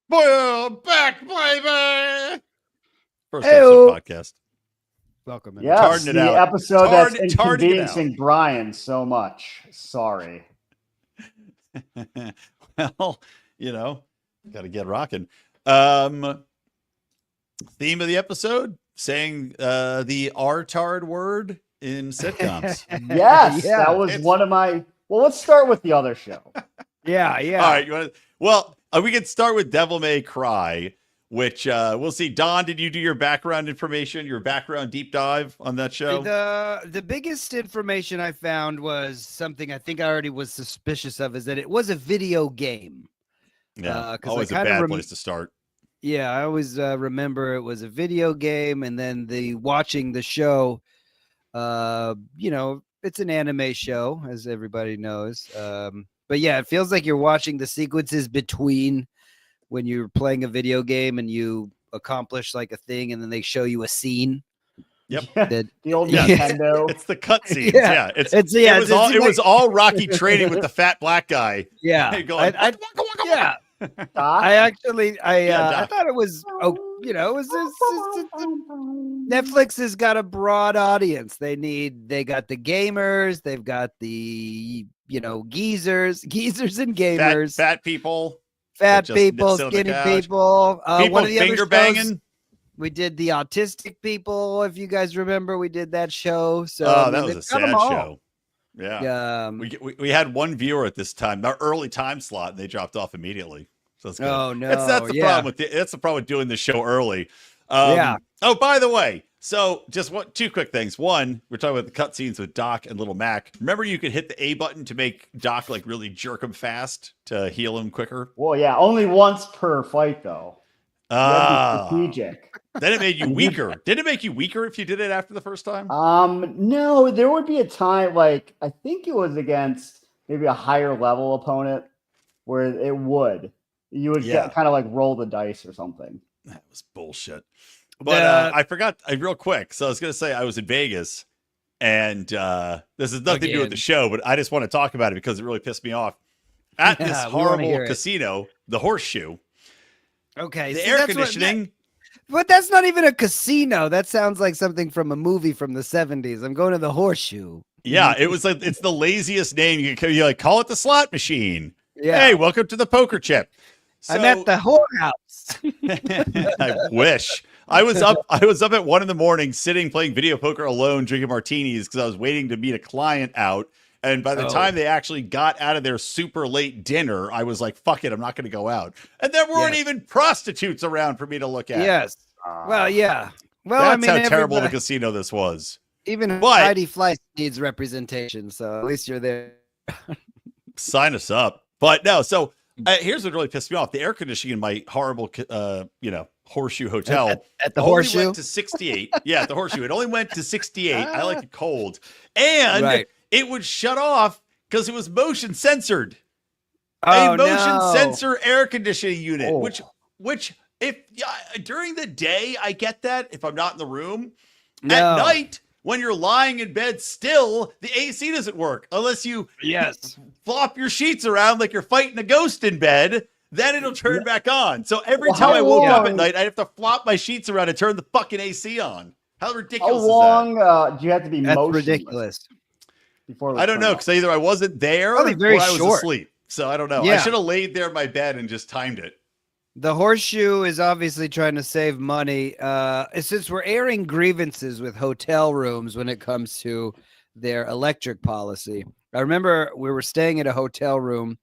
Boy, back, baby. First Episode episode podcast. Welcome. Yes, Tarding it the out. episode that's Tarding it out. inconveniencing Brian so much. Sorry. Well, got to get rocking. Theme of the episode, saying the R-tard word in sitcoms. Yes, Yeah, that was one of my. Well, let's start with the other show. Yeah. All right. We can start with Devil May Cry, which we'll see. Don, did you do your background information, your background deep dive on that show? The biggest information I found was something I think I already was suspicious of, is that it was a video game. Yeah, 'cause always I a kinda bad place to start. Yeah, I always remember it was a video game, and then watching the show. It's an anime show, as everybody knows. But yeah, it feels like you're watching the sequences between when you're playing a video game and you accomplish like a thing, and then they show you a scene. Yep. The old Yeah. Nintendo. It's the cutscenes. Yeah. Yeah, it was all Rocky training with the fat black guy. Yeah. Going, Yeah. Doc? I Doc. thought it was, Netflix has got a broad audience. They got the gamers, they've got the, geezers and gamers, fat people, fat just people, sit on the skinny couch. people. people One of the finger other shows, banging. we did the autistic people. If you guys remember, we did that show. So That was a they've got sad 'em all. show. Yeah. We had one viewer at this time, our early time slot, and they dropped off immediately. So that's good. Oh no, That's the problem with that's the problem with doing the show early. Yeah. Oh, by the way, so just two quick things. One, we're talking about the cutscenes with Doc and Little Mac. Remember, you could hit the A button to make Doc like really jerk him fast to heal him quicker. Well, yeah, only once per fight though. You have to be strategic. Then it made you weaker. Did it make you weaker if you did it after the first time? No, there would be a time, like I think it was against maybe a higher level opponent where you would Yeah. kind of like roll the dice or something. That was bullshit. But I forgot real quick. So I was going to say I was in Vegas, and this has nothing to do with the show, but I just want to talk about it because it really pissed me off. At this horrible casino, the Horseshoe, Okay, the air conditioning. But that's not even a casino. That sounds like something from a movie from the 70s. I'm going to the Horseshoe. Yeah, it was like it's the laziest name you can. You like call it the slot machine. Yeah. Hey, welcome to the poker chip. I'm at the whorehouse. I wish. I was up at 1 a.m, sitting playing video poker alone, drinking martinis because I was waiting to meet a client out. And by the time they actually got out of their super late dinner, I was like, fuck it, I'm not going to go out. And there weren't even prostitutes around for me to look at. Yes. Well, yeah. Well, That's how terrible the casino this was. Even Heidi Fleiss needs representation, so at least you're there. Sign us up. But no, so here's what really pissed me off. The air conditioning in my horrible, Horseshoe Hotel. At the only Horseshoe? went to 68. Yeah, at the Horseshoe. It only went to 68. I like it cold. And it would shut off because it was motion censored. A motion sensor air conditioning unit, which if during the day, I get that if I'm not in the room. At night, when you're lying in bed still, the AC doesn't work unless you flop your sheets around like you're fighting a ghost in bed. Then it'll turn back on. So every time I woke up at night, I'd have to flop my sheets around and turn the fucking AC on. How ridiculous is that? How long do you have to be motionless? That's ridiculous. Before I don't know, because either I wasn't there or I was asleep. So I don't know. Yeah. I should have laid there in my bed and just timed it. The Horseshoe is obviously trying to save money. Since we're airing grievances with hotel rooms when it comes to their electric policy. I remember we were staying at a hotel room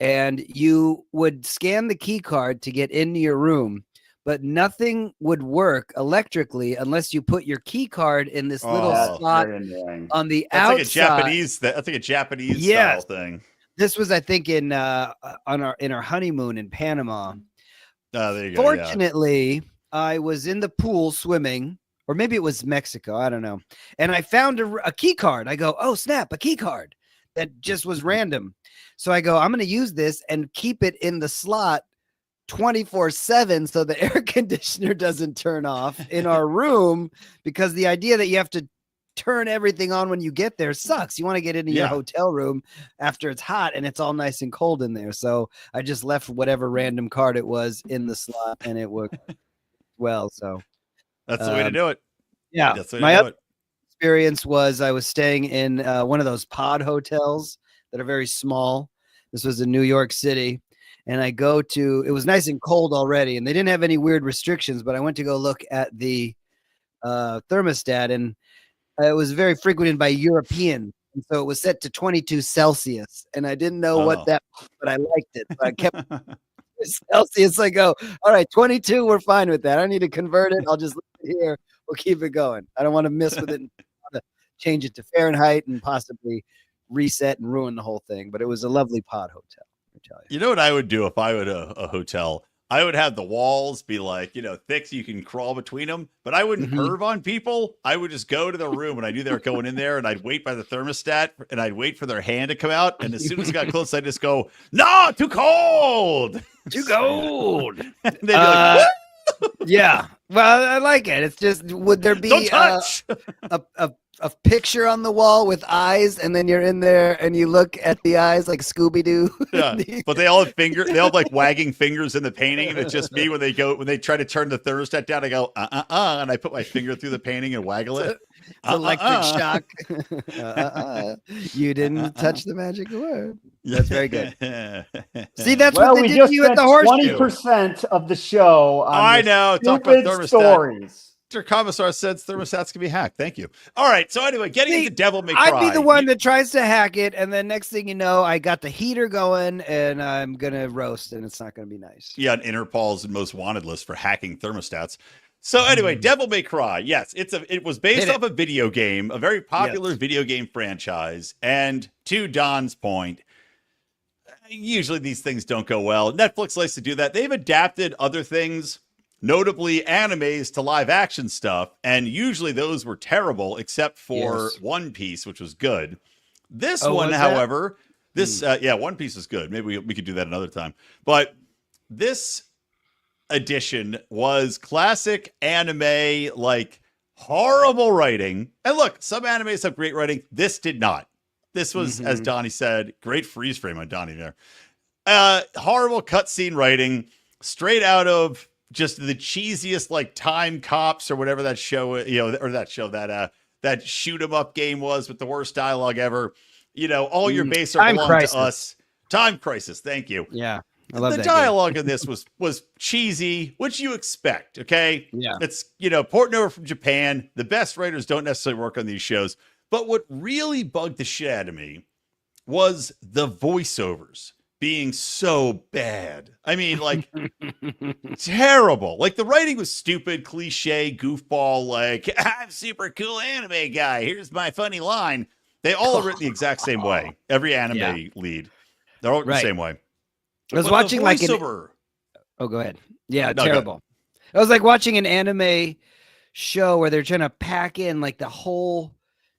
and you would scan the key card to get into your room, but nothing would work electrically unless you put your key card in this little slot on the outside. That's like a Japanese style thing. This was, I think, in our honeymoon in Panama. Oh, there you go. Fortunately, I was in the pool swimming, or maybe it was Mexico. I don't know. And I found a key card. I go, oh, snap, a key card that just was random. So I go, I'm going to use this and keep it in the slot 24/7 so the air conditioner doesn't turn off in our room, because the idea that you have to turn everything on when you get there sucks. You want to get into your hotel room after it's hot and it's all nice and cold in there. So I just left whatever random card it was in the slot, and it worked well. So that's the way to do it. Yeah. That's the way to do it. Experience was I was staying in one of those pod hotels that are very small. This was in New York City. And I it was nice and cold already, and they didn't have any weird restrictions, but I went to go look at the thermostat, and it was very frequented by Europeans. And so it was set to 22 Celsius, and I didn't know what that was, but I liked it. So I kept Celsius. I go, all right, 22, we're fine with that. I don't need to convert it. I'll just leave it here. We'll keep it going. I don't want to mess with it and change it to Fahrenheit and possibly reset and ruin the whole thing. But it was a lovely pod hotel. You know what I would do if I were a hotel? I would have the walls be like, thick so you can crawl between them, but I wouldn't perv on people. I would just go to the room when I knew they were going in there, and I'd wait by the thermostat, and I'd wait for their hand to come out. And as soon as it got close, I'd just go, no, too cold. Too cold. And they'd be like, yeah. Well, I like it. It's just, would there be don't touch. A picture on the wall with eyes, and then you're in there and you look at the eyes like Scooby-Doo? Yeah, but they all have they all have like wagging fingers in the painting, and it's just me when they try to turn the thermostat down. I go and I put my finger through the painting and waggle it. Electric shock. You didn't touch the magic word. That's very good. See, that's what they did to you at the horseshoe. 20% of the show. I know. Talk about thermostat stories. Mr. Commissar says thermostats can be hacked. Thank you. All right. So anyway, getting into Devil May Cry. I'd be the one that tries to hack it, and then next thing you know, I got the heater going, and I'm gonna roast, and it's not gonna be nice. Yeah, on Interpol's most wanted list for hacking thermostats. So anyway, Devil May Cry. Yes, it was based off a video game, a very popular video game franchise. And to Don's point, usually these things don't go well. Netflix likes to do that. They've adapted other things, notably animes, to live action stuff, and usually those were terrible except for One Piece, which was good. This one, however, One Piece is good. Maybe we could do that another time. But this edition was classic anime, like horrible writing. And look, some animes have great writing. This did not. This was, as Donnie said, great freeze frame on Donnie there. Horrible cutscene writing, straight out of just the cheesiest, like Time Cops or whatever that show, that shoot 'em up game was with the worst dialogue ever. All your base are belong to us. Time Crisis. Thank you. Yeah. I love the dialogue in this was cheesy, which you expect. Okay. Yeah. It's, porting over from Japan. The best writers don't necessarily work on these shows. But what really bugged the shit out of me was the voiceovers being so bad. I mean, like, terrible. Like, the writing was stupid, cliche, goofball, like, I'm super cool anime guy. Here's my funny line. They all are written the exact same way. Every anime lead. They're all written the same way. I was watching like go ahead. Yeah, terrible. I was like watching an anime show where they're trying to pack in like the whole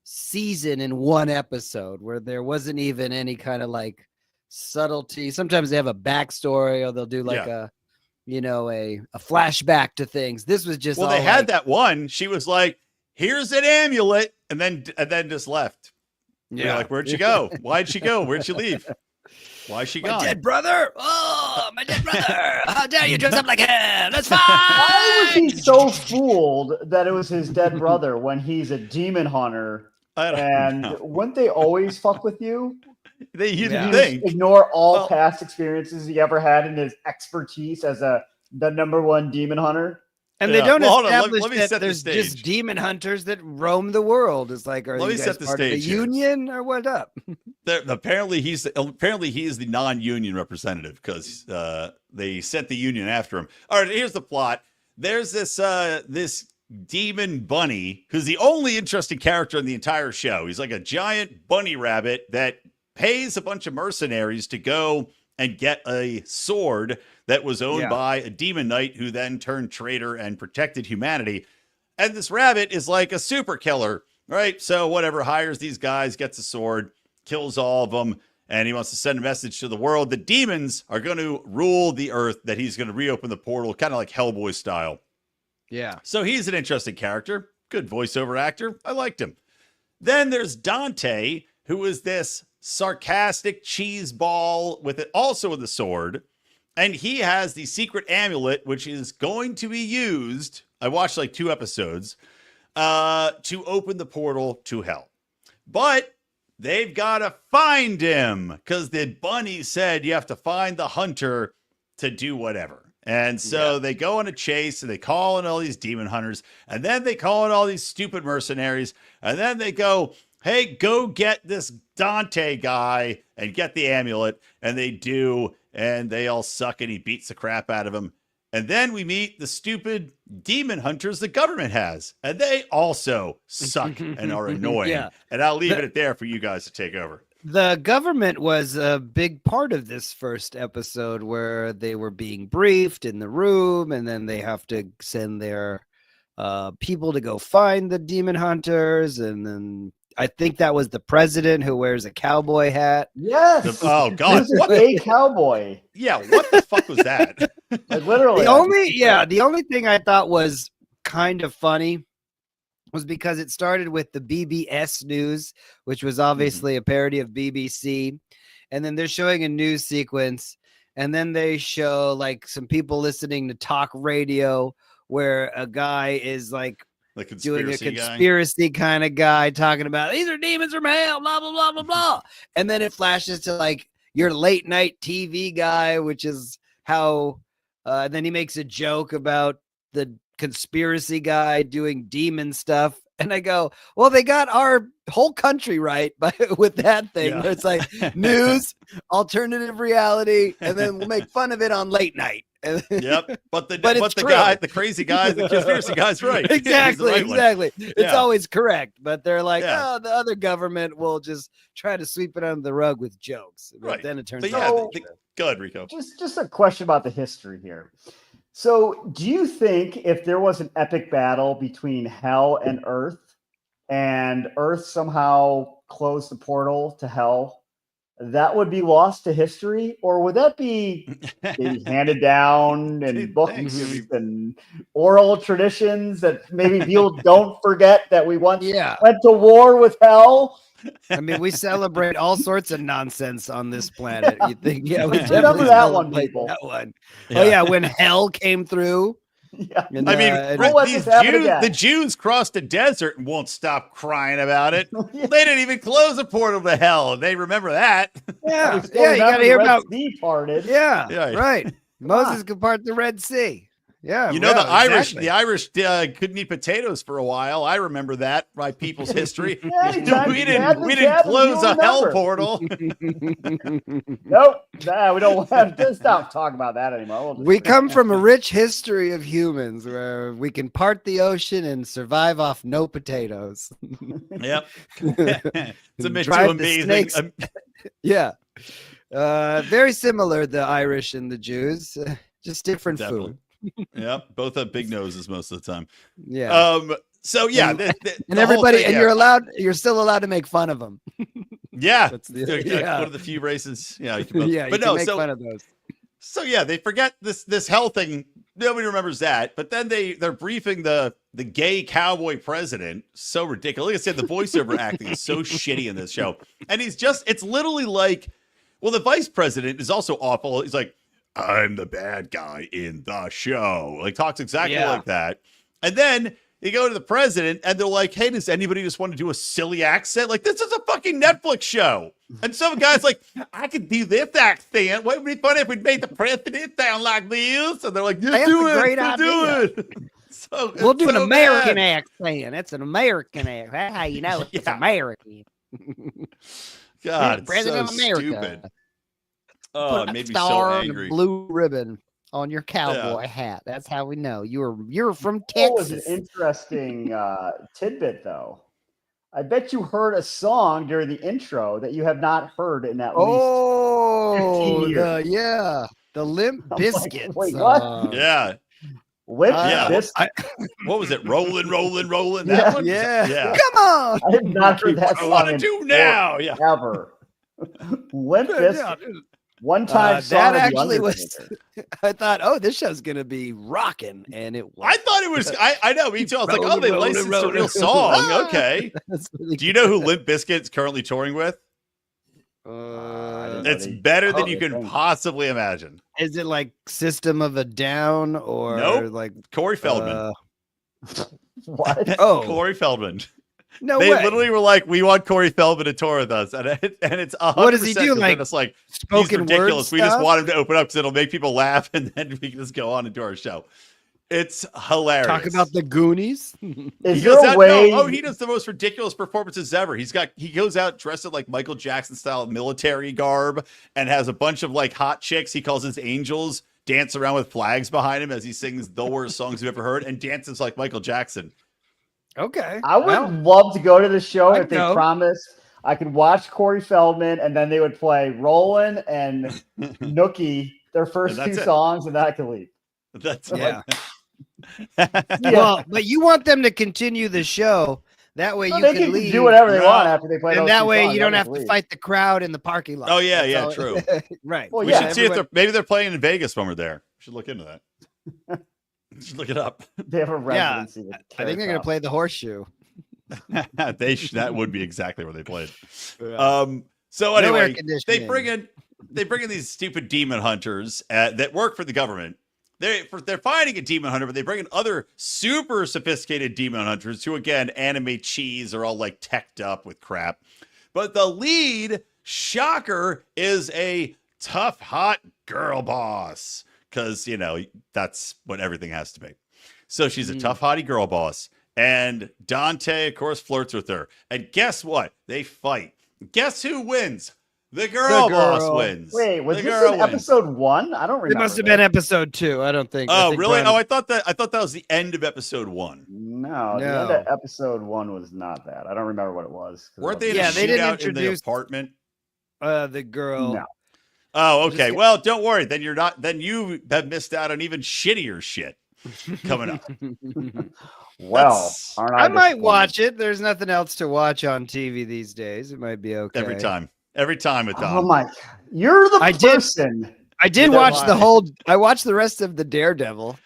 season in one episode, where there wasn't even any kind of like subtlety. Sometimes they have a backstory, or they'll do like a flashback to things. This was just they had that one. She was like, "Here's an amulet," and then just left. Yeah, you're like, where'd she go? Why'd she go? Where'd she leave? Why is she gone? My dead brother! Oh, my dead brother! How dare you dress up like him? That's fine! Why was he so fooled that it was his dead brother when he's a demon hunter? Wouldn't they always fuck with you? You didn't think. Ignore all past experiences he ever had in his expertise as the #1 demon hunter. And they don't establish that there's just demon hunters that roam the world. It's like, are you guys part of the union or what up? Apparently he's the non-union representative, because they sent the union after him. All right, here's the plot. There's this demon bunny who's the only interesting character in the entire show. He's like a giant bunny rabbit that pays a bunch of mercenaries to go and get a sword that was owned by a demon knight who then turned traitor and protected humanity. And this rabbit is like a super killer, right? So whatever, hires these guys, gets a sword, kills all of them, and he wants to send a message to the world. The demons are going to rule the earth, that he's going to reopen the portal, kind of like Hellboy style. Yeah. So he's an interesting character. Good voiceover actor. I liked him. Then there's Dante, who is this sarcastic cheese ball with it also with a sword. And he has the secret amulet, which is going to be used. I watched like 2 episodes to open the portal to hell. But they've got to find him because the bunny said you have to find the hunter to do whatever. And so they go on a chase and they call in all these demon hunters. And then they call in all these stupid mercenaries. And then they go, hey, go get this Dante guy and get the amulet. And they do. And they all suck and he beats the crap out of him. And then we meet the stupid demon hunters the government has. And they also suck and are annoying. And I'll leave it there for you guys to take over. The government was a big part of this first episode where they were being briefed in the room, and then they have to send their people to go find the demon hunters. And then I think that was the president who wears a cowboy hat. Yes. Oh God. What a cowboy. Yeah. What the fuck was that? Like literally. The only thing I thought was kind of funny was because it started with the BBS News, which was obviously a parody of BBC. And then they're showing a news sequence. And then they show like some people listening to talk radio where a guy is like doing a conspiracy kind of guy talking about these are demons from hell, blah, blah, blah, blah, blah. And then it flashes to like your late night TV guy, which is how then he makes a joke about the conspiracy guy doing demon stuff. And I go, well, they got our whole country right with that thing. Where it's like news, alternative reality, and then we'll make fun of it on late night. Yep. But the crazy guy, the conspiracy guy's right. Exactly. It's always correct. But they're like, oh, the other government will just try to sweep it under the rug with jokes. But then it turns out. Go ahead, Rico. Just a question about the history here. So do you think if there was an epic battle between hell and Earth, and Earth somehow closed the portal to hell, that would be lost to history? Or would that be maybe handed down in books and oral traditions that maybe people don't forget that we once went to war with hell? I mean, we celebrate all sorts of nonsense on this planet. You think, we remember that one, people. That one. Oh yeah, when hell came through. Yeah. And, I mean, the Jews crossed the desert and won't stop crying about it. They didn't even close the portal to hell. They remember that. Yeah, you got to hear about Sea parted. Yeah, right. Moses could part the Red Sea. Yeah, the Irish couldn't eat potatoes for a while. I remember that, my people's history. We didn't close a hell portal. Nope. We don't have to stop talking about that anymore. We come from a rich history of humans where we can part the ocean and survive off no potatoes. Yep. It's a mission amazing. Very similar, the Irish and the Jews, just different food. Yeah, both have big noses most of the time. Yeah. So yeah, and everybody, and you're still allowed to make fun of them. Yeah, one of the few races. Yeah, you can make fun of those. So yeah, they forget this hell thing. Nobody remembers that. But then they're briefing the gay cowboy president. So ridiculous. Like I said, the voiceover acting is so shitty in this show, and it's literally like, well, the vice president is also awful. He's like, I'm the bad guy in the show. Like, talks exactly like that. And then you go to the president and they're like, hey, does anybody just want to do a silly accent? Like, this is a fucking Netflix show. And some guy's like, I could do this accent. What would be funny if we made the president sound like this? And they're like, That's do a it. great idea. Do it. So we'll do an American accent. That's an American accent. That's how you know it's American. God, it's President so of America. stupid. Oh, it made me so star angry. And a blue ribbon on your cowboy hat. That's how we know you're from Texas. That was an interesting tidbit, though. I bet you heard a song during the intro that you have not heard in at least 15 years. The Limp Bizkit. Wait, what? Yeah. Limp Bizkit. What was it? Rolling. That one? Yeah. Come on. I have not heard that song. What I want to do now? Ever. Limp Bizkit. One time that actually was. I thought, oh, this show's gonna be rocking, and it was. I thought it was. I know, me too. I was like, oh, they licensed a real song. Okay. Do you know who Limp Bizkit's currently touring with? It's better than you can possibly imagine. Is it like System of a Down or like Corey Feldman? What? Oh, Corey Feldman. No they way. literally were like, we want Corey Feldman to tour with us, and it's 100%. What does he do? Like it's like spoken he's ridiculous. word We just stuff? want him to open up because it'll make people laugh, and then we can just go on and do our show. It's hilarious. Talk about the Goonies. Is there a way? No, he does the most ridiculous performances ever. He goes out dressed in like Michael Jackson style military garb and has a bunch of like hot chicks he calls his angels dance around with flags behind him as he sings the worst songs you've ever heard and dances like Michael Jackson. Okay. I would love to go to the show if they know. promised I could watch Corey Feldman and then they would play Rollin' and Nookie, their first two songs, and then I could leave. That's yeah. Well, but you want them to continue the show. That way you can leave. Do whatever they want after they play. And those that two way songs. you don't have to fight the crowd in the parking lot. Oh, yeah, true. Right. Well, we should see if maybe they're playing in Vegas when we're there. We should look into that. Should look it up. They have a residency. I think they're going to play the Horseshoe. That would be exactly where they played. Yeah. So anyway, they bring in these stupid demon hunters that work for the government. They're finding a demon hunter, but they bring in other super sophisticated demon hunters who, again, animate cheese, are all like teched up with crap. But the lead, shocker, is a tough, hot girl boss. Because, that's what everything has to be. So she's a tough, hottie girl boss. And Dante, of course, flirts with her. And guess what? They fight. Guess who wins? The girl boss wins. Wait, was this in episode 1? I don't remember. It must have been episode 2. I don't think. Oh, really? I thought that was the end of episode 1. No, the end of episode 1 was not that. I don't remember what it was. Weren't they in a shootout in the apartment? The girl. No. Oh, okay. Well, don't worry. Then you're not. Then you have missed out on even shittier shit coming up. Well, I might watch it. There's nothing else to watch on TV these days. It might be okay. Every time with Tom. Oh my! You're the person. I did watch the whole. I watched the rest of the Daredevil.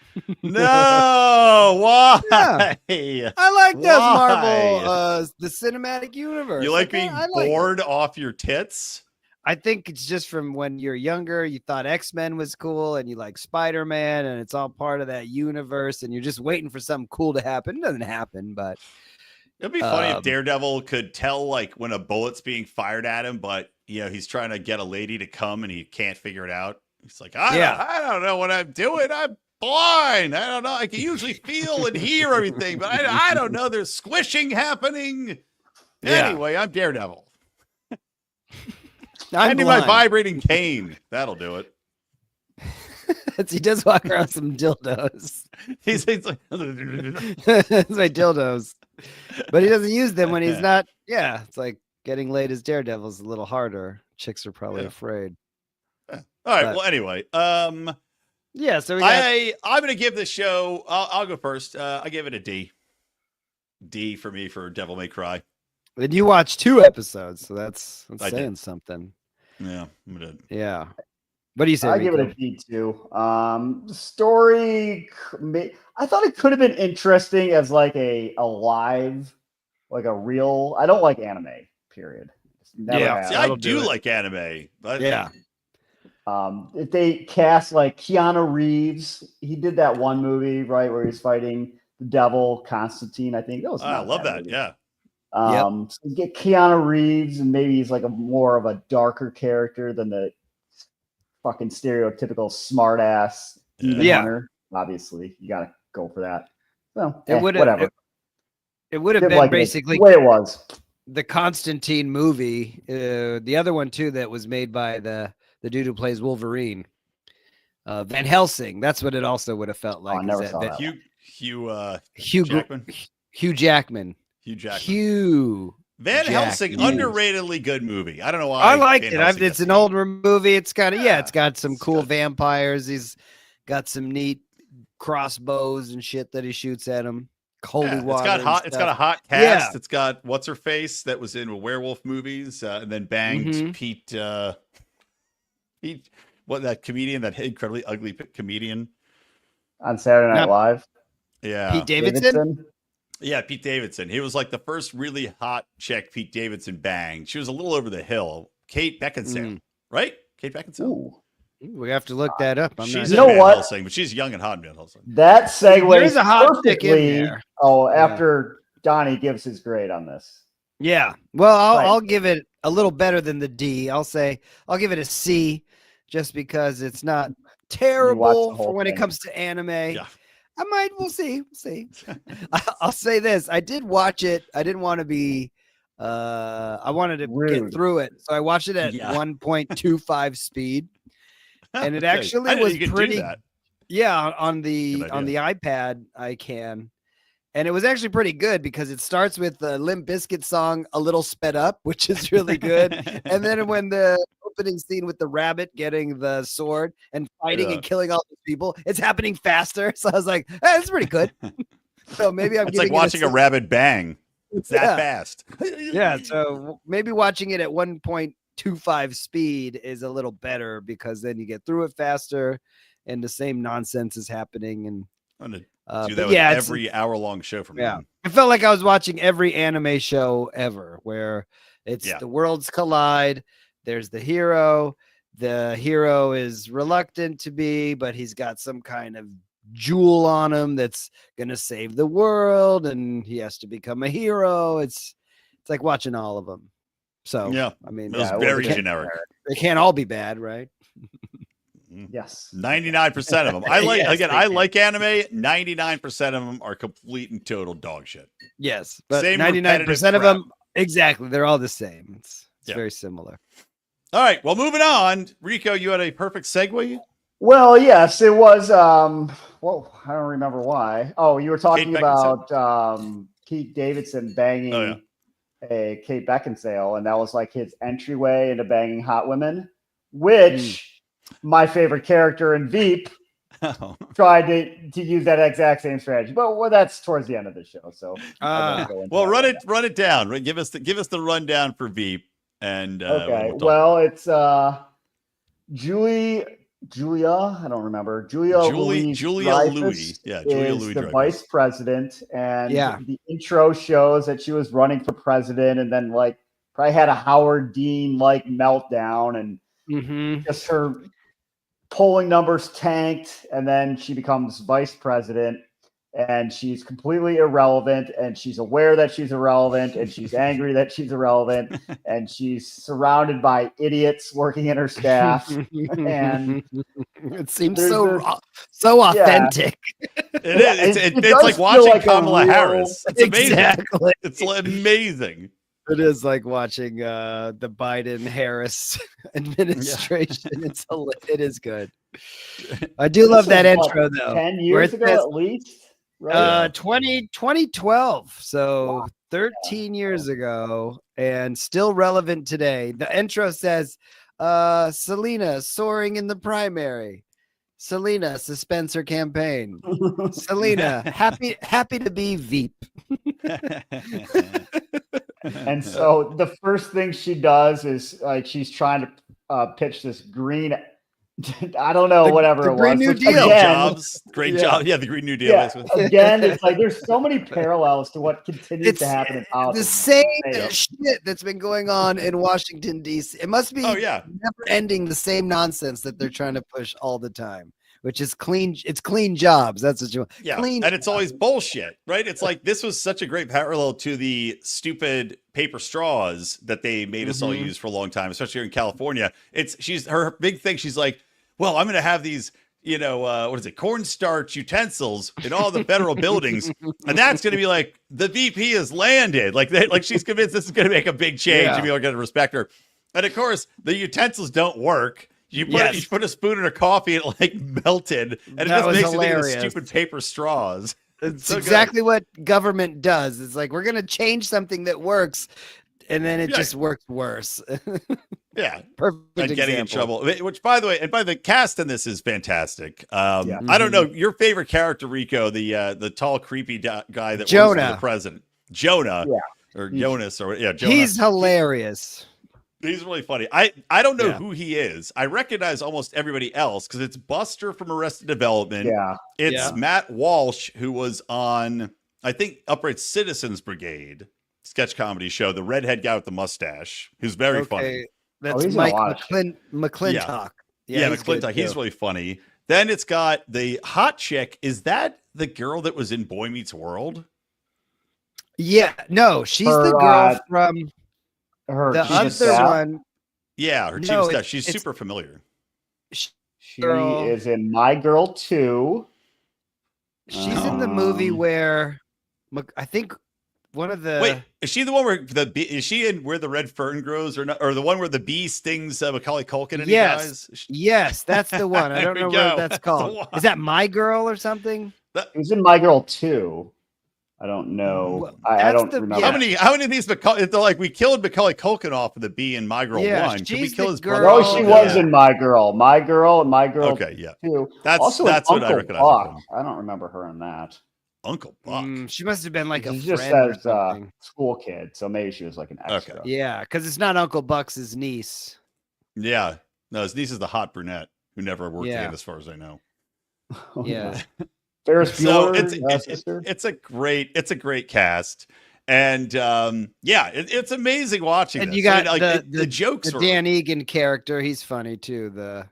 No, why? Yeah. I like those Marvel, the cinematic universe. You like being bored off your tits? I think it's just from when you're younger, you thought X-Men was cool and you like Spider-Man and it's all part of that universe and you're just waiting for something cool to happen. It doesn't happen, but it'd be funny if Daredevil could tell like when a bullet's being fired at him, but he's trying to get a lady to come and he can't figure it out. He's like, I don't know what I'm doing. I'm blind. I don't know. I can usually feel and hear everything, but I don't know. There's squishing happening. Anyway, I'm Daredevil. I need my vibrating cane. That'll do it. He does walk around some dildos. He's like, that's my dildos. But he doesn't use them when he's not. Yeah, it's like getting laid as Daredevil is a little harder. Chicks are probably afraid. All right. Well, anyway. Yeah, so I'm going to give this show, I'll go first. I give it a D. D for me for Devil May Cry. And you watched 2 episodes, so that's saying something. Yeah, I'm gonna. Yeah. What do you say? I give it a D too. Story, I thought it could have been interesting as like a live, like a real. I don't like anime. Period. See, I do like anime. But if they cast like Keanu Reeves, he did that one movie right where he's fighting the devil, Constantine. I think that was. I love that. Movie. Yeah. So get Keanu Reeves, and maybe he's like more of a darker character than the fucking stereotypical smart ass demon hunter. Obviously, you gotta go for that. So whatever. It would have been basically the way it was. The Constantine movie, the other one too that was made by the dude who plays Wolverine, Van Helsing. That's what it also would have felt like. I never saw that. Hugh Jackman. Hugh Jackman. Van Helsing, underratedly good movie. I don't know why. I liked it. It's an older movie. It's kind of it's got some cool vampires. He's got some neat crossbows and shit that he shoots at him. Holy water. It's got a hot cast. It's got what's her face that was in werewolf movies and then banged Pete that comedian, that incredibly ugly comedian on Saturday Night Live. Yeah. Pete Davidson? Yeah, Pete Davidson. He was like the first really hot chick Pete Davidson banged. She was a little over the hill. Kate Beckinsale, right? Kate Beckinsale. Ooh. We have to look that up. She's in Van Helsing, but she's young and hot in Van Helsing. That segues There's a hot chick in perfectly. there. After Donnie gives his grade on this. Yeah. Well, I'll give it a little better than the D. I'll give it a C, just because it's not terrible for when it comes to anime. Yeah. We'll see. I'll say this. I did watch it. I didn't want to be, I wanted to get through it. So I watched it at 1.25 speed. And it actually was pretty, on the iPad I can. And it was actually pretty good because it starts with the Limp Bizkit song A Little Sped Up, which is really good. And then when the opening scene with the rabbit getting the sword and fighting and killing all these people, it's happening faster. So I was like, hey, that's pretty good. So maybe it's like watching a rabbit bang. It's that fast. Yeah. So maybe watching it at 1.25 speed is a little better because then you get through it faster and the same nonsense is happening. And do that with every hour-long show from now. I felt like I was watching every anime show ever where it's the worlds collide. There's the hero. The hero is reluctant to be, but he's got some kind of jewel on him that's going to save the world, and he has to become a hero. It's like watching all of them. So, I mean, it was very generic. They can't all be bad, right? Yes. 99% of them. I like anime. 99% of them are complete and total dog shit. Yes. But 99% of them, exactly. They're all the same. It's very similar. All right. Well, moving on. Rico, you had a perfect segue. Well, yes, it was. Well, I don't remember why. Oh, you were talking about Pete Davidson banging a Kate Beckinsale, and that was like his entryway into banging hot women, which my favorite character in Veep tried to use that exact same strategy. But that's towards the end of the show. So run it down. Give us the rundown for Veep. And well, it's Julia, I don't remember. Julia Louis. Yeah, Julia Louis the vice president, and the intro shows that she was running for president, and then like probably had a Howard Dean like meltdown, and just her polling numbers tanked, and then she becomes vice president, and she's completely irrelevant, and she's aware that she's irrelevant, and she's angry that she's irrelevant, and she's surrounded by idiots working in her staff, and it seems so authentic. It is. It's like watching Kamala Harris. It's amazing. Exactly. It's amazing. It is like watching the Biden-Harris administration. It is good. I do love that intro though. 10 years ago at least. Right? 2012. So 13 years ago and still relevant today. The intro says, Selena soaring in the primary. Selena suspends her campaign. Selena happy to be Veep. And so the first thing she does is like she's trying to pitch this green. I don't know, whatever it was. Green New Deal. Great job. Yeah, the Green New Deal. Yeah. Again, it's like there's so many parallels to what continues to happen in politics. The same shit that's been going on in Washington, D.C. It must be never ending the same nonsense that they're trying to push all the time, which is clean. It's clean jobs. That's what you want. Yeah, and it's always bullshit, right? It's like this was such a great parallel to the stupid paper straws that they made us all use for a long time, especially here in California. She's her big thing. She's like, well, I'm going to have these, cornstarch utensils in all the federal buildings, and that's going to be like the VP has landed. Like she's convinced this is going to make a big change, and people are going to respect her. And of course, the utensils don't work. You put a spoon in her coffee, and it like melted, and it just makes you think of the stupid paper straws. It's exactly what government does. It's like we're going to change something that works, and then it just works worse. Yeah, perfect. And getting in trouble. Which, by the way, the cast in this is fantastic. I don't know your favorite character, Rico, the tall, creepy guy that Jonah, works for the president, Jonah, or Jonas, or Jonah. He's hilarious. He's really funny. I don't know Yeah. who he is. I recognize almost everybody else because it's Buster from Arrested Development. Yeah. It's Yeah. Matt Walsh, who was on, I think, Upright Citizens Brigade sketch comedy show, the redhead guy with the mustache, who's very funny. That's he's in a Mike lot of shit. McClintock. Yeah, he's good McClintock. He's too. really funny. Then it's got the hot chick. Is that the girl that was in Boy Meets World? Yeah, no, she's Her, the girl from Her the chief of other staff. one. Yeah, her chief No, of staff. it's- She's it's- super familiar. She Girl. is in My Girl 2. She's in the movie where I think one of the Wait, is she the one where the bee, is she in Where the Red Fern Grows or not, or the one where the bee stings Macaulay Culkin and Yes. he dies? Yes, that's the one. I There don't we know go. what that's That's the called. one. Is that My Girl or something? He was in My Girl 2. I don't know. Well, I that's don't the- remember. yeah. How many of these Macaulay? They're like, we killed Macaulay Culkin off of the bee in My Girl Yeah, 1. Can we she's kill the his girl- brother? No, she Yeah. was in My Girl. My Girl and My Girl Okay, yeah. 2. That's Also what in I Uncle recognize her Buck. from. I don't remember her in that. Uncle Buck. She must have been like a She just friend or says something. school kid, so maybe she was like an extra. Yeah, because it's not Uncle Buck's niece. Yeah. No, his niece is the hot brunette who never worked Yeah. again, as far as I know. Yeah. Ferris So Bueller, sister. it's a great cast. And it's amazing watching And this. you got I mean, the jokes The are Dan Egan character, he's funny too. The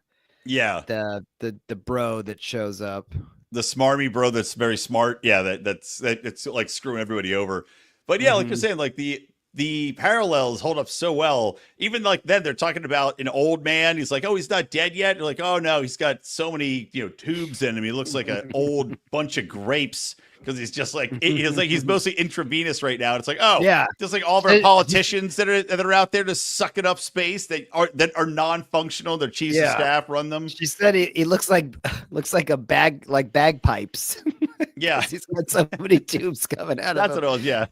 bro that shows up. the smarmy bro that's very smart. Yeah, that's like screwing everybody over. But yeah, like you're saying, like the parallels hold up so well. Even like then they're talking about an old man. He's like, oh, he's not dead yet. You're like, oh no, he's got so many tubes in him. He looks like an old bunch of grapes because he's just like he's mostly intravenous right now. And it's like, oh Yeah. just like all of our politicians that are out there just sucking up space that are non-functional. Their chiefs of Yeah. staff run them. She said he looks like a bag, like bagpipes. Yeah, He's got so many tubes coming out that's of what him. it was. Yeah.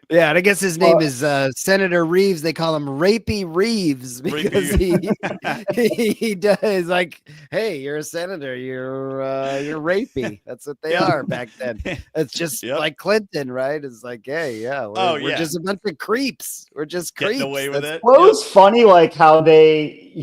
Yeah, and I guess his name is Senator Reeves. They call him Rapey Reeves because he does like, hey, you're a senator, you're rapey. That's what they are back then. It's just like Clinton, right? It's like, hey, yeah, we're just a bunch of creeps. We're just creeps. Getting away with it. Well, it was funny, like how they,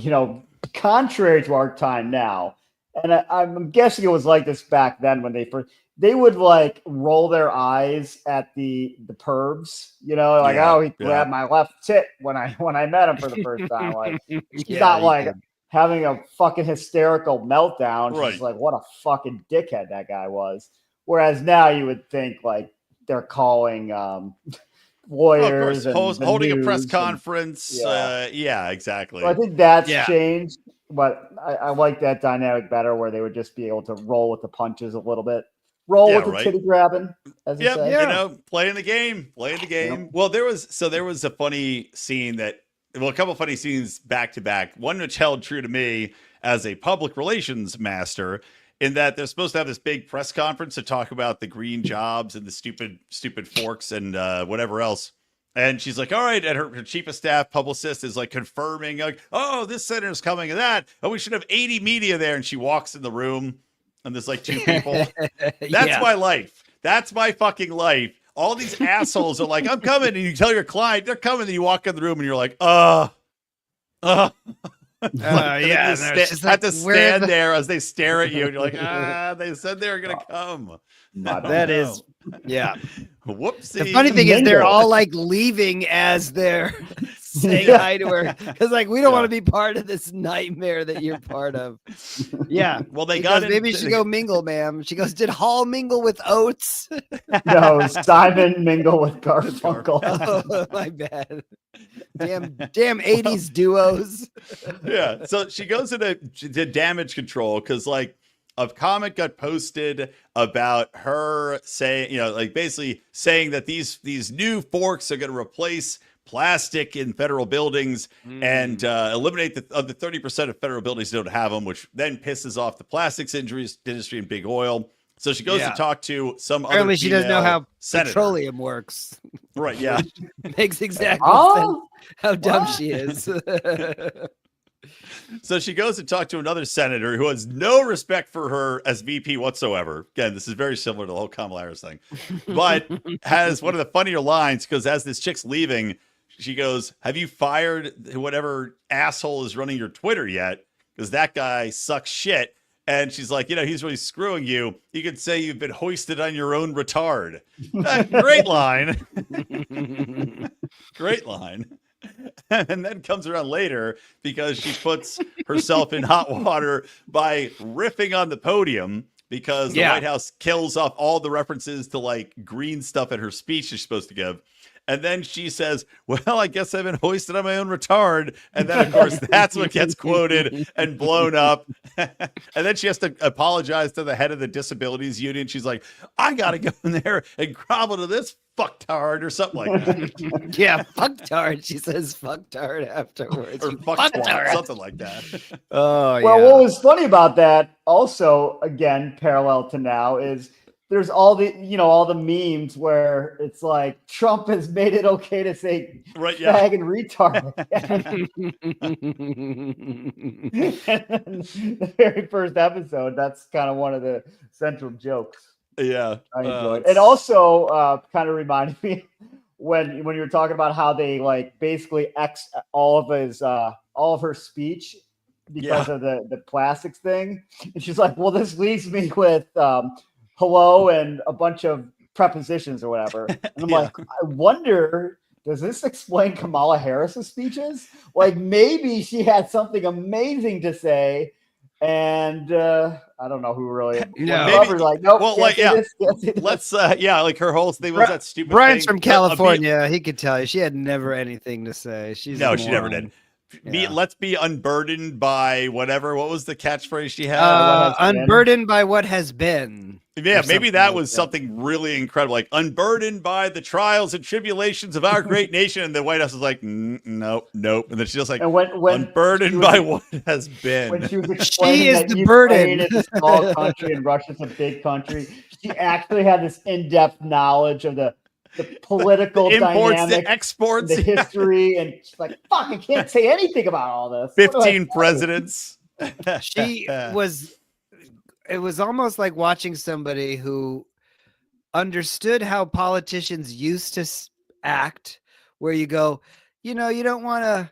contrary to our time now, and I'm guessing it was like this back then when they would like roll their eyes at the pervs, like, oh, he grabbed my left tit when I met him for the first time. Like he's not like having a fucking hysterical meltdown. Right. She's like, what a fucking dickhead that guy was. Whereas now you would think like they're calling lawyers and holding a press news conference. Yeah, exactly. So I think that's changed, but I like that dynamic better where they would just be able to roll with the punches a little bit. Roll with the titty grabbing, as you say. Playing the game. Yep. Well, there was a funny scene a couple of funny scenes back to back. One which held true to me as a public relations master, in that they're supposed to have this big press conference to talk about the green jobs and the stupid forks and whatever else. And she's like, all right. And her chief of staff publicist is like confirming, like, oh, this senator's coming and that. Oh, we should have 80 media there. And she walks in the room. And there's like 2 people. That's my life. That's my fucking life. All these assholes are like, I'm coming. And you tell your client they're coming. And you walk in the room and you're like, have to stand there as they stare at you. And you're like, they said they were going to come. Whoopsie. The funny thing is they're all like leaving as they're saying hi to her. Because like, we don't want to be part of this nightmare that you're part of. Yeah. Well, maybe you should go mingle, ma'am. She goes, did Hall mingle with Oates? No, Simon mingle with Garfunkel. Oh, my bad. Damn 80s duos. Yeah. So she goes into damage control because like a comic got posted about her saying, basically saying that these new forks are going to replace plastic in federal buildings and eliminate the 30% of federal buildings that don't have them, which then pisses off the plastics industry and big oil. So she goes to talk to some Apparently other she doesn't know how senator. Petroleum works. Right, yeah. Makes exactly sense how dumb she is. So she goes to talk to another senator who has no respect for her as VP whatsoever. Again, this is very similar to the whole Kamala Harris thing, but has one of the funnier lines because as this chick's leaving, she goes, "Have you fired whatever asshole is running your Twitter yet? Because that guy sucks shit." And she's like, he's really screwing you. You could say you've been hoisted on your own retard. Great line. Great line. And then comes around later because she puts herself in hot water by riffing on the podium because the White House kills off all the references to like green stuff in her speech she's supposed to give. And then she says, "Well, I guess I've been hoisted on my own retard." And then, of course, that's what gets quoted and blown up. And then she has to apologize to the head of the disabilities union. She's like, "I got to go in there and grovel to this fucktard," or something like that. Yeah, fucktard. She says fucktard afterwards. Or fucktard, something like that. Oh, well, what was funny about that also, again, parallel to now, is there's all the memes where it's like Trump has made it okay to say fag and retard. And the very first episode, that's kind of one of the central jokes. Yeah, I enjoyed. And also kind of reminded me when you were talking about how they like basically X all of her speech because of the plastics thing. And she's like, "Well, this leaves me with hello and a bunch of prepositions or whatever." And I'm like, I wonder, does this explain Kamala Harris's speeches? Like maybe she had something amazing to say, and I don't know who really. No, like nope. Well, like let's like her whole thing was that stupid. Brian's thing. from California. He could tell you she had never anything to say. She never did. Let's be unburdened by whatever. What was the catchphrase she had? Unburdened by what has been. Yeah, maybe that was something really incredible, like unburdened by the trials and tribulations of our great nation. And the White House is like, nope. And then she's just like, unburdened by what has been. When she was explaining she is that the burden. It's a small country and Russia's a big country, she actually had this in-depth knowledge of the political imports, dynamic, the exports, the history, and she's like, "Fuck, I can't say anything about all this." 15 presidents. It was almost like watching somebody who understood how politicians used to act, where you go, you don't want to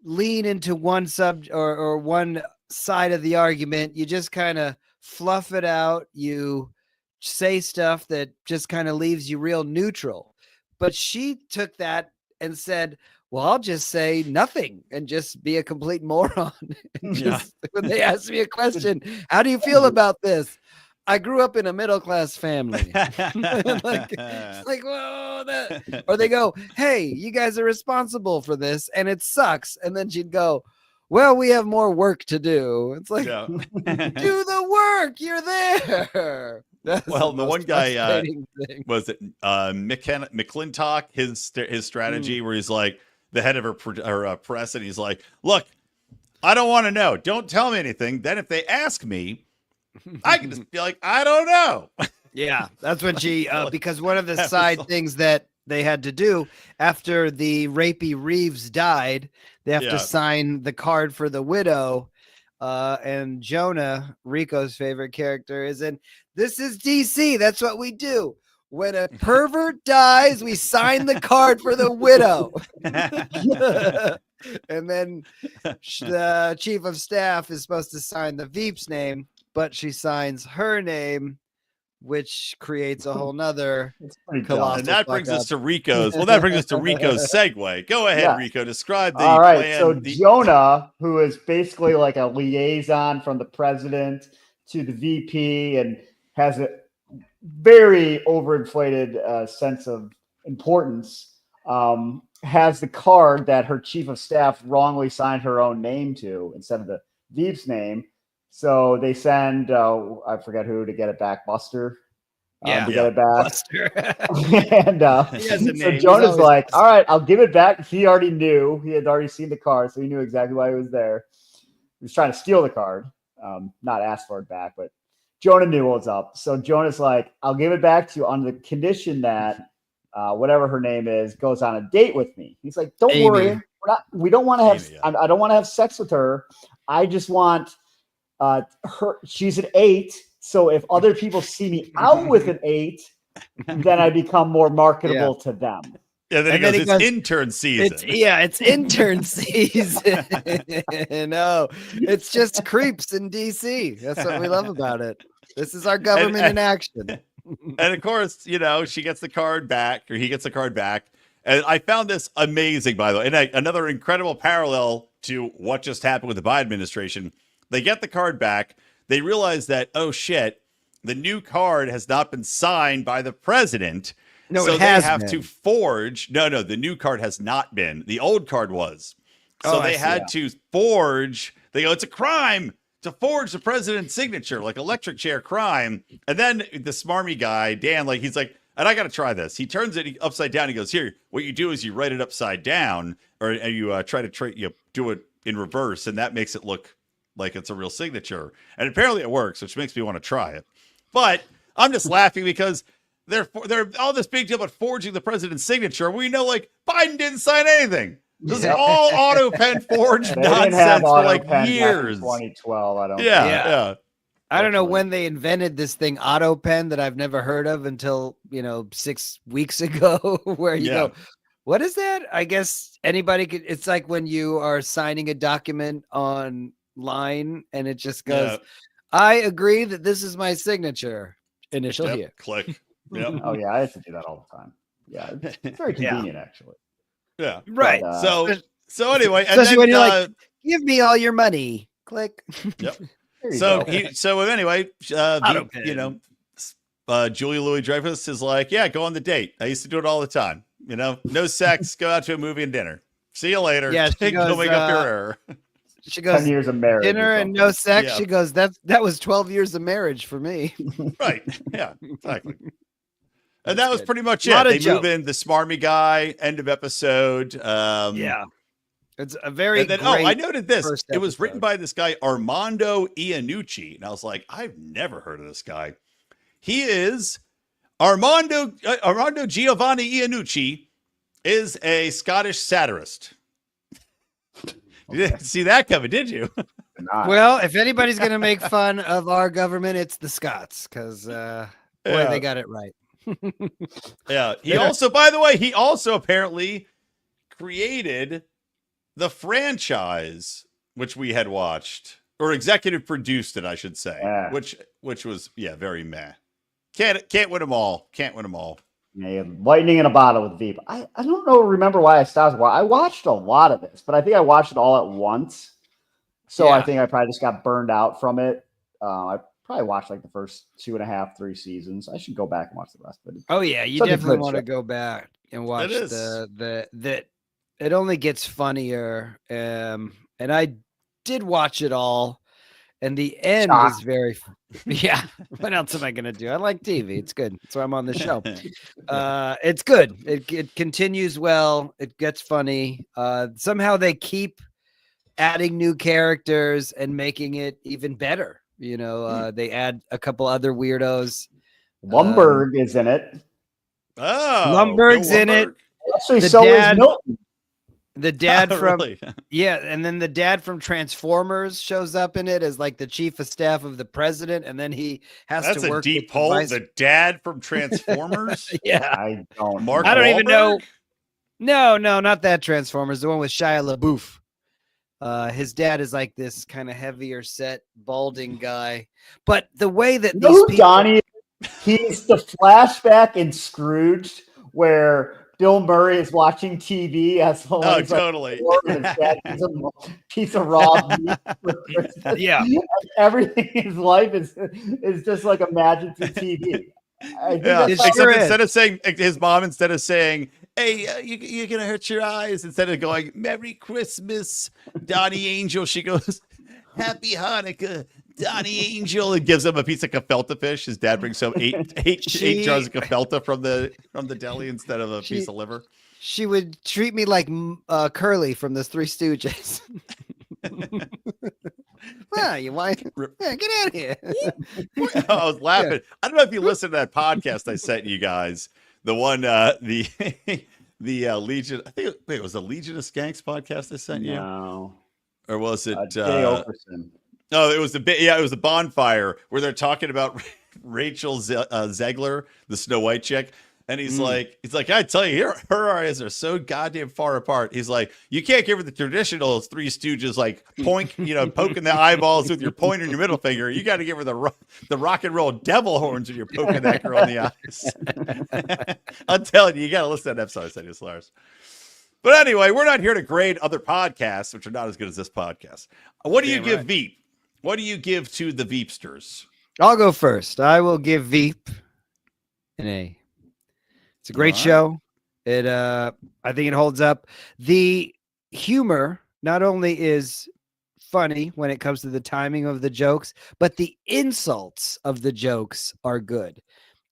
lean into one or one side of the argument. You just kind of fluff it out. You say stuff that just kind of leaves you real neutral. But she took that and said, "Well, I'll just say nothing and just be a complete moron." When they ask me a question, "How do you feel about this?" "I grew up in a middle-class family." Or they go, "Hey, you guys are responsible for this and it sucks." And then she'd go, "Well, we have more work to do." It's like, do the work. You're there. That's the one guy was it McClintock, his strategy where he's like the head of her press, and he's like, "Look, I don't want to know. Don't tell me anything. Then if they ask me, I can just be like, I don't know." Yeah, that's when she because one of the side things that they had to do after the rapey Reeves died, they have to sign the card for the widow. And Jonah, Rico's favorite character, is in "This is DC. That's what we do. When a pervert dies, we sign the card for the widow." And then the chief of staff is supposed to sign the Veep's name, but she signs her name, which creates a whole nother colossal. And that brings us to Rico's. Well, that brings us to Rico's segue. Go ahead, Rico. Describe the All right. plan. So Jonah, who is basically like a liaison from the president to the VP and has a very overinflated sense of importance, has the card that her chief of staff wrongly signed her own name to instead of the Veep's name. So they send, I forget who, to get it back, Buster. To get it back. Buster. And so Jonah's like, "All right, I'll give it back." He already knew. He had already seen the card, so he knew exactly why he was there. He was trying to steal the card, not ask for it back, but Jonah knew what was up. So Jonah's like, "I'll give it back to you on the condition that whatever her name is goes on a date with me." He's like, "Don't worry. We don't want to have, I don't want to have sex with her. I just want her, she's an 8. So if other people see me out with an 8, then I become more marketable to them." And then he goes, it's intern season. It's intern season. No, it's just creeps in DC. That's what we love about it. This is our government in action. And of course, she gets the card back, or he gets the card back. And I found this amazing, by the way. And another incredible parallel to what just happened with the Biden administration. They get the card back. They realize that, oh, shit, the new card has not been signed by the president. No, so it has they have been. to forge. No, the new card has not been. The old card was. So they had to forge. They go, it's a crime to forge the president's signature, like electric chair crime. And then the smarmy guy, Dan, he's like, and I got to try this. He turns it upside down. He goes, here, what you do is you write it upside down, or you try to do it in reverse, and that makes it look like it's a real signature. And apparently it works, which makes me want to try it. But I'm just laughing because they're all this big deal about forging the president's signature. We know, Biden didn't sign anything. This is all auto pen forged nonsense for years. 2012, I don't. Yeah. I don't know when they invented this thing, auto pen, that I've never heard of until 6 weeks ago. Where you go, what is that? I guess anybody could. It's like when you are signing a document online and it just goes, I agree that this is my signature. Initial here. Click. Yep. Oh yeah, I have to do that all the time. Yeah, it's very convenient actually. Yeah. Right. But, so anyway, and especially then, when you're like, give me all your money. Click. Yep. So anyway, Julia Louis-Dreyfus is like, yeah, go on the date. I used to do it all the time. No sex, go out to a movie and dinner. See you later. Yeah, she goes, go make up your error. She goes, 10 years of marriage. Dinner and no sex. Yeah. She goes, that was 12 years of marriage for me. Right. Yeah, exactly. And that was pretty much Not it. a They joke. move in the smarmy guy, end of episode. It's a very and then, great I noted this. first It was episode. written by this guy, Armando Iannucci. And I was like, I've never heard of this guy. He is Armando Giovanni Iannucci is a Scottish satirist. You didn't see that coming, did you? Well, if anybody's going to make fun of our government, it's the Scots, because they got it right. Yeah. He also, by the way, apparently created the franchise, which we had watched, or executive produced it, I should say, which was, very meh. Can't win them all. Can't win them all. Yeah, lightning in a bottle with Veep. I don't remember why I stopped. I watched a lot of this, but I think I watched it all at once. So I think I probably just got burned out from it. I probably watched the first 2.5, 3 seasons. I should go back and watch the rest of it. Oh yeah, you definitely want to go back and watch the it only gets funnier. And I did watch it all, and the end is very what else am I gonna do? I like TV. It's good. That's why I'm on the show. It's good. It continues well. It gets funny. Somehow they keep adding new characters and making it even better. They add a couple other weirdos. Lumberg is in it. Oh, Lumberg's in it. Actually, so is Milton. The dad from really? and then the dad from Transformers shows up in it as the chief of staff of the president, and then he has to work. That's a deep hole. The dad from Transformers. I don't. Mark I don't Wahlberg? even know. No, not that Transformers. The one with Shia LaBeouf. His dad is this kind of heavier set, balding guy. But the way that You know these who people, Donnie, he's the flashback in Scrooged where Bill Murray is watching TV as totally. He's a piece of raw meat for Christmas. Yeah. Everything in his life is just imagined through TV. Instead of saying his mom, instead of saying, "Hey, you're gonna hurt your eyes," instead of going, "Merry Christmas, Donnie Angel," she goes, "Happy Hanukkah, Donnie Angel," and gives him a piece of gefilte fish. His dad brings home eight jars of gefilte from the deli instead of a piece of liver. She would treat me like Curly from the Three Stooges. You want? Yeah, get out of here. I was laughing. Yeah. I don't know if you listened to that podcast I sent you guys. The one, the Legion. I think it was the Legion of Skanks podcast I sent you. No. Or was it? Jay Okerson. No, it was it was the bonfire where they're talking about Rachel Zegler, the Snow White chick. And he's like, I tell you, her eyes are so goddamn far apart. He's like, you can't give her the traditional Three Stooges, like poking the eyeballs with your pointer and your middle finger. You got to give her the rock and roll devil horns when you're poking that girl in the eyes. I'm telling you, you got to listen to that episode. I said it's Lars. But anyway, we're not here to grade other podcasts, which are not as good as this podcast. What do you give Veep? What do you give to the Veepsters? I'll go first. I will give Veep an A. It's a great show. It I think it holds up. The humor not only is funny when it comes to the timing of the jokes, but the insults of the jokes are good.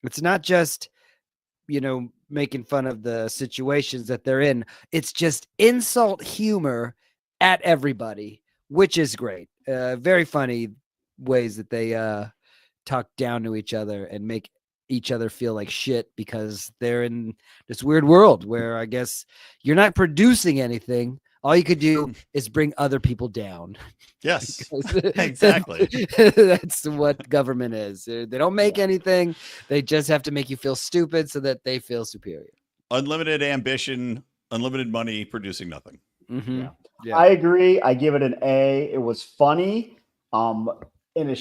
It's not just, making fun of the situations that they're in. It's just insult humor at everybody, which is great. Very funny ways that they talk down to each other and make each other feel like shit because they're in this weird world where I guess you're not producing anything. All you could do is bring other people down. Yes, exactly. That's what government is. They don't make anything. They just have to make you feel stupid so that they feel superior. Unlimited ambition, unlimited money, producing nothing. Mm-hmm. Yeah. I agree. I give it an A. It was funny. In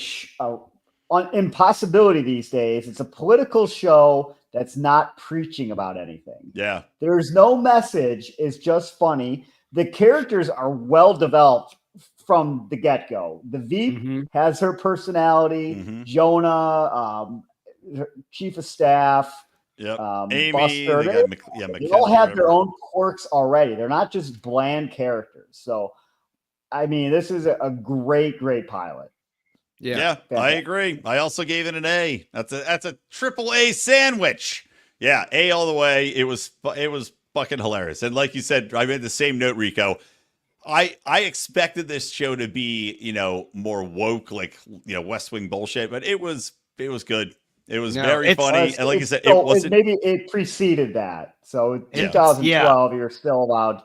impossibility these days, it's a political show that's not preaching about anything. Yeah. There's no message. It's just funny. The characters are well developed from the get-go. The Veep has her personality. Jonah, chief of staff. Yep. Amy, Buster, they all have their own quirks already. They're not just bland characters. So, I mean, this is a great pilot. Yeah, I agree. I also gave it an A. That's a triple A sandwich. Yeah, A all the way. It was fucking hilarious. And like you said, I made the same note, Rico. I expected this show to be, more woke, like, West Wing bullshit, but it was good. It was very funny. And like you said, it wasn't. Maybe it preceded that. So 2012, you're still allowed.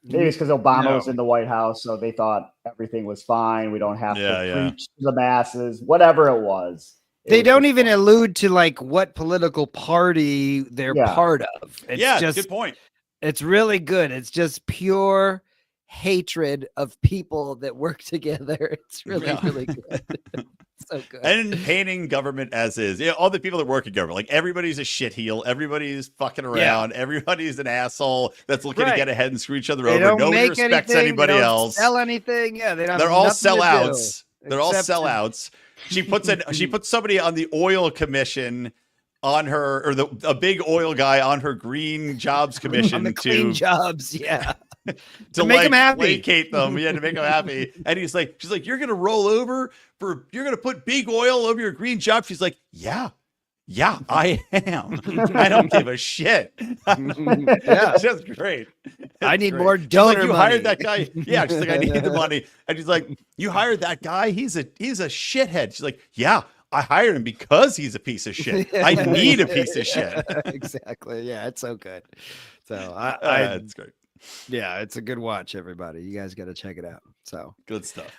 Maybe it's because Obama was in the White House, so they thought everything was fine. We don't have to preach to the masses, whatever it was. They don't even allude to like what political party they're part of. It's just, good point. It's really good. It's just pure hatred of people that work together. It's really good. So good. And painting government as is. All the people that work in government, like everybody's a shitheel. Everybody's fucking around. Everybody's an asshole that's looking to get ahead and screw each other over. Nobody respects anybody else. Sell anything. Yeah, they're all sellouts. They're all sellouts. She puts somebody on the oil commission on her, or a big oil guy on her green jobs commission on the clean jobs. Yeah. to make them happy, placate them, to make them happy. And she's like, you're gonna roll over you're gonna put big oil over your green job. She's like, yeah, I am. I don't give a shit. It's just great. I need more donor money. Hired hired that guy. Yeah, she's like, I need the money. And she's like, you hired that guy? He's a shithead. She's like, yeah, I hired him because he's a piece of shit. I need a piece of shit. Exactly. Yeah, it's so good. So it's great. Yeah, it's a good watch, everybody. You guys got to check it out. So good stuff.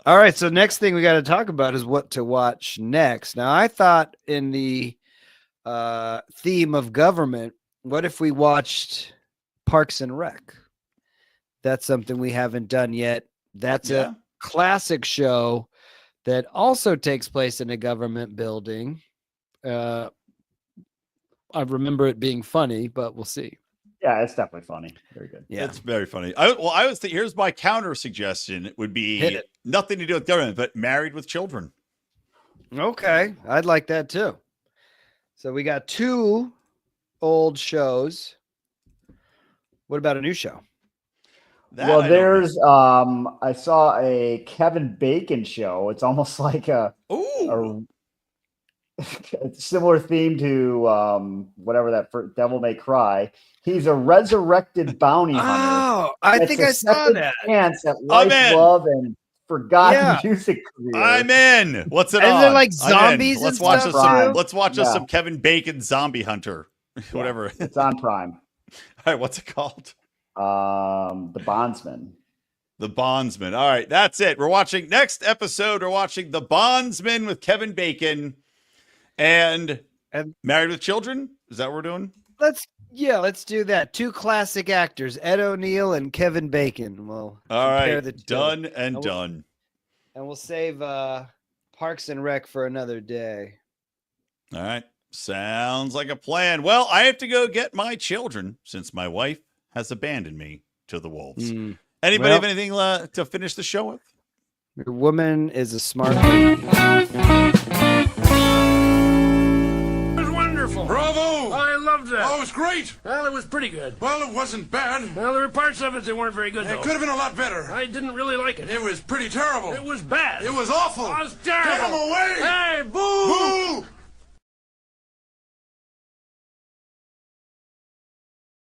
All right. So next thing we got to talk about is what to watch next. Now, I thought in the theme of government, what if we watched Parks and Rec? That's something we haven't done yet. That's a classic show that also takes place in a government building. I remember it being funny, but we'll see. Yeah, it's definitely funny. Very good. Yeah, it's very funny. I was thinking, here's my counter suggestion. It would be nothing to do with government, but Married with Children. Okay, I'd like that too. So we got 2 old shows. What about a new show? There's I saw a Kevin Bacon show. It's almost like a similar theme to whatever that Devil May Cry. He's a resurrected bounty hunter. Oh, I think I saw that. Chance at life, love, and forgotten music career. I'm in. What's it on? Is there like zombies? Let's watch us some Kevin Bacon Zombie Hunter. Whatever. It's on Prime. All right, what's it called? The Bondsman. The Bondsman. All right, that's it. We're watching next episode. We're watching The Bondsman with Kevin Bacon and Married with Children. Is that what we're doing? let's do that. Two classic actors, Ed O'Neill and Kevin Bacon. We'll All compare right, the two. done and done. And we'll save Parks and Rec for another day. All right. Sounds like a plan. Well, I have to go get my children since my wife has abandoned me to the wolves. Anybody have anything to finish the show with? Your woman is a smart lady. It was wonderful. Bravo! I loved that. Oh, it was great. Well, it was pretty good. Well, it wasn't bad. Well, there were parts of it that weren't very good, It though. could have been a lot better. I didn't really like it. It was pretty terrible. It was bad. It was awful. It was terrible. Get him away! Hey, boo! Boo!